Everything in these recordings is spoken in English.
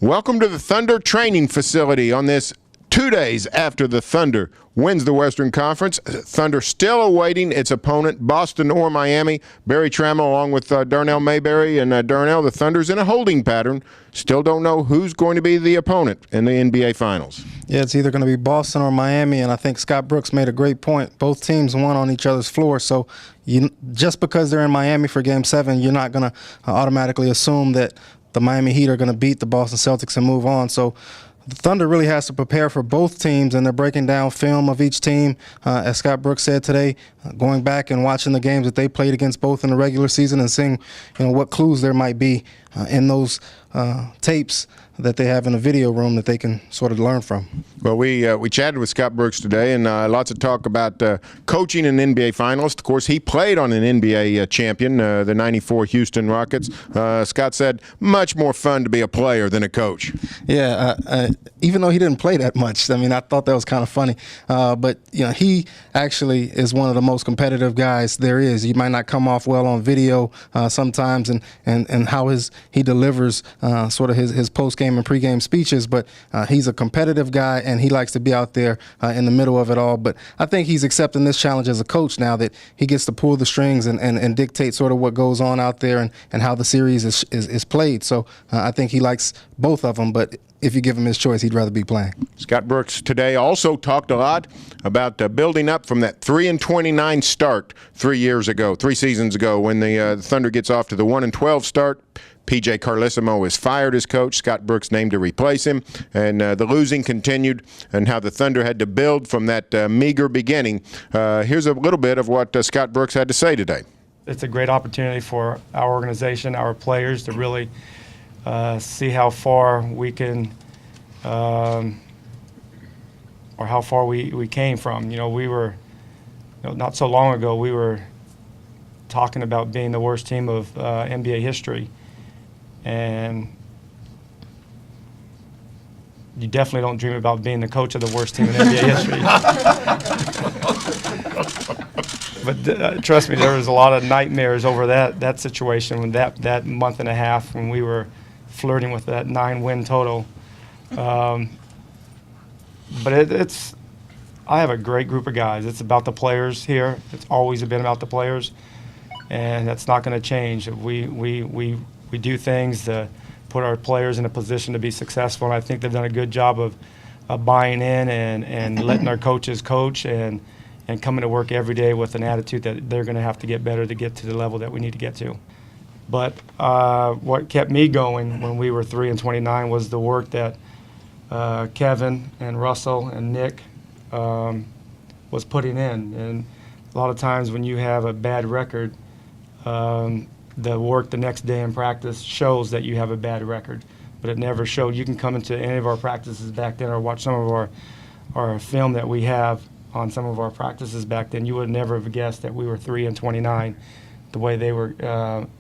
Welcome to the Thunder training facility on this 2 days after the Thunder wins the Western Conference. Thunder still awaiting its opponent, Boston or Miami. Barry Tramel along with Darnell, Mayberry, and Darnell. The Thunder's in a holding pattern. Still don't know who's going to be the opponent in the NBA Finals. Yeah, it's either going to be Boston or Miami, and I think Scott Brooks made a great point. Both teams won on each other's floor, so just because they're in Miami for Game 7, you're not going to automatically assume that the Miami Heat are going to beat the Boston Celtics and move on. So the Thunder really has to prepare for both teams, and they're breaking down film of each team, as Scott Brooks said today, going back and watching the games that they played against both in the regular season and seeing, what clues there might be in those tapes that they have in the video room that they can sort of learn from. Well, we chatted with Scott Brooks today, and lots of talk about coaching an NBA finalist. Of course, he played on an NBA champion, the '94 Houston Rockets. Scott said, much more fun to be a player than a coach. Yeah, even though he didn't play that much. I mean, I thought that was kind of funny. But, he actually is one of the most competitive guys there is. He might not come off well on video sometimes and how he delivers sort of his post-game and pre-game speeches, but he's a competitive guy, and he likes to be out there in the middle of it all. But I think he's accepting this challenge as a coach now, that he gets to pull the strings and dictate sort of what goes on out there and how the series is played. So I think he likes both of them, but if you give him his choice, he'd rather be playing. Scott Brooks today also talked a lot about building up from that 3-29 start 3 seasons ago, when the Thunder gets off to the 1-12 start. P.J. Carlesimo is fired as coach. Scott Brooks named to replace him, and the losing continued, and how the Thunder had to build from that meager beginning. Here's a little bit of what Scott Brooks had to say today. It's a great opportunity for our organization, our players, to really see how far we can, or how far we came from. We were, not so long ago, we were talking about being the worst team of NBA history. And you definitely don't dream about being the coach of the worst team in NBA history. But trust me, there was a lot of nightmares over that situation, when that month and a half when we were flirting with that 9-win total. But I have a great group of guys. It's about the players here. It's always been about the players, and that's not going to change. We do things to put our players in a position to be successful, and I think they've done a good job of buying in and letting our coaches coach and coming to work every day with an attitude that they're going to have to get better to get to the level that we need to get to. But what kept me going when we were 3-29 was the work that Kevin and Russell and Nick was putting in. And a lot of times when you have a bad record, the work the next day in practice shows that you have a bad record, but it never showed. You can come into any of our practices back then or watch some of our film that we have on some of our practices back then. You would never have guessed that we were 3-29, the way they were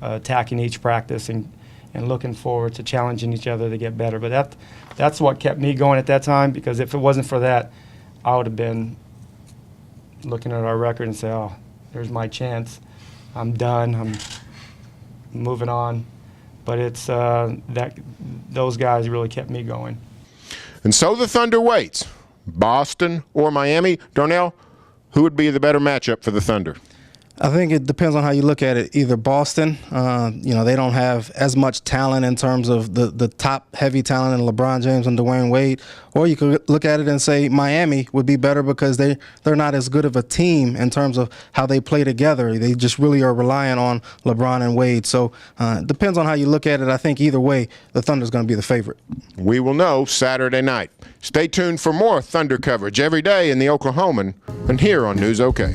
attacking each practice and looking forward to challenging each other to get better. But that's what kept me going at that time, because if it wasn't for that, I would have been looking at our record and say, oh, there's my chance. I'm done. I'm moving on. But it's those guys really kept me going. And so the Thunder waits. Boston or Miami. Darnell, who would be the better matchup for the Thunder? I think it depends on how you look at it. Either Boston, they don't have as much talent in terms of the top heavy talent in LeBron James and Dwayne Wade, or you could look at it and say Miami would be better because they're not as good of a team in terms of how they play together. They just really are relying on LeBron and Wade. So it depends on how you look at it. I think either way, the Thunder's going to be the favorite. We will know Saturday night. Stay tuned for more Thunder coverage every day in the Oklahoman and here on News OK.